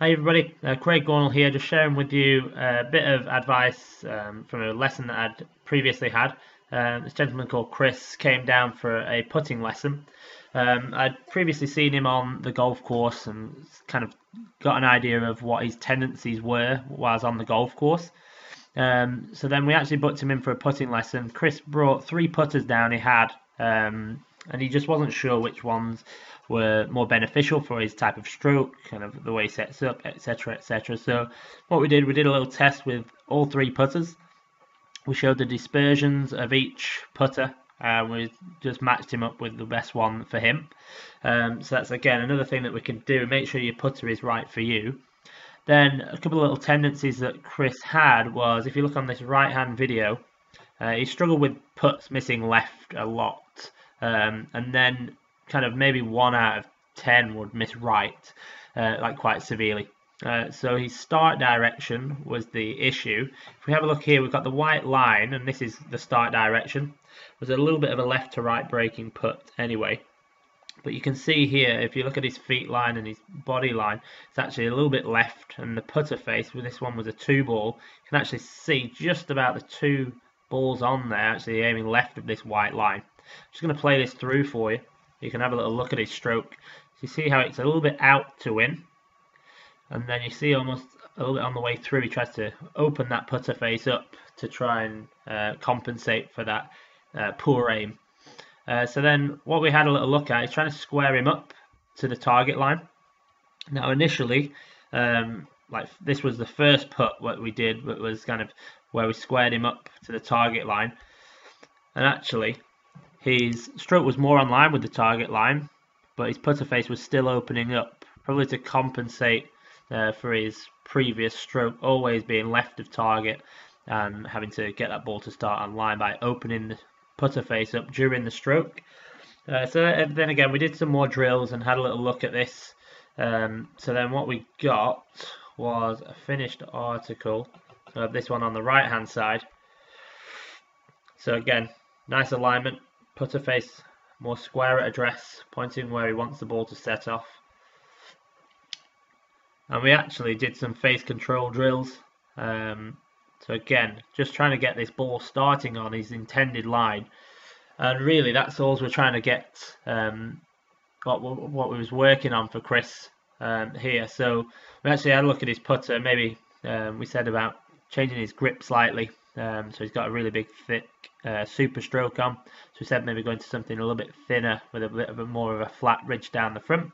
Hi everybody, Craig Gornall here, just sharing with you a bit of advice from a lesson that I'd previously had. This gentleman called Chris came down for a putting lesson. I'd previously seen him on the golf course and kind of got an idea of what his tendencies were whilst on the golf course. So then we actually booked him in for a putting lesson. Chris brought 3 putters down he had, and he just wasn't sure which ones were more beneficial for his type of stroke, kind of the way he sets up, etc., etc. So what we did a little test with all 3 putters. We showed the dispersions of each putter. We just matched him up with the best one for him. So that's again another thing that we can do. Make sure your putter is right for you. Then a couple of little tendencies that Chris had was, if you look on this right hand video, he struggled with putts missing left a lot, and then kind of maybe 1 out of 10 would miss right, like quite severely. So his start direction was the issue. If we have a look here, we've got the white line, and this is the start direction. There's a little bit of a left to right breaking putt anyway. But you can see here, if you look at his feet line and his body line, it's actually a little bit left, and the putter face, with this one was a 2 ball, you can actually see just about the 2 balls on there actually aiming left of this white line. I'm just going to play this through for you. You can have a little look at his stroke. So you see how it's a little bit out to in, and then you see almost a little bit on the way through, he tries to open that putter face up to try and compensate for that poor aim. So then what we had a little look at is trying to square him up to the target line. Now initially, like this was the first putt what we did, but was kind of where we squared him up to the target line. And actually, his stroke was more on line with the target line, but his putter face was still opening up, probably to compensate for his previous stroke always being left of target and having to get that ball to start on line by opening the putter face up during the stroke. So then again, we did some more drills and had a little look at this. So then what we got was a finished article. So I have this one on the right hand side. So again, nice alignment, putter face more square at address, pointing where he wants the ball to set off. And we actually did some face control drills. So again, just trying to get this ball starting on his intended line, and really that's all we're trying to get. What we was working on for Chris here. So we actually had a look at his putter. Maybe we said about changing his grip slightly. So he's got a really big, thick super stroke on. So we said maybe going to something a little bit thinner with a bit of more of a flat ridge down the front.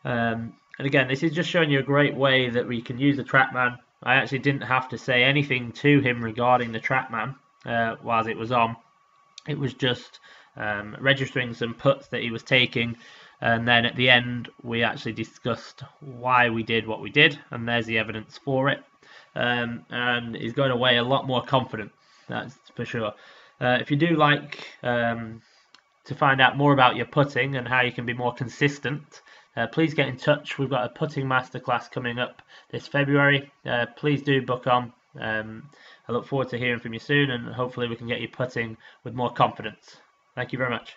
And again, this is just showing you a great way that we can use the TrackMan. I actually didn't have to say anything to him regarding the TrackMan whilst it was on. It was just registering some putts that he was taking, and then at the end we actually discussed why we did what we did, and there's the evidence for it. And he's going away a lot more confident, that's for sure. If you do like to find out more about your putting and how you can be more consistent, please get in touch. We've got a putting masterclass coming up this February. Please do book on. I look forward to hearing from you soon, and hopefully we can get you putting with more confidence. Thank you very much.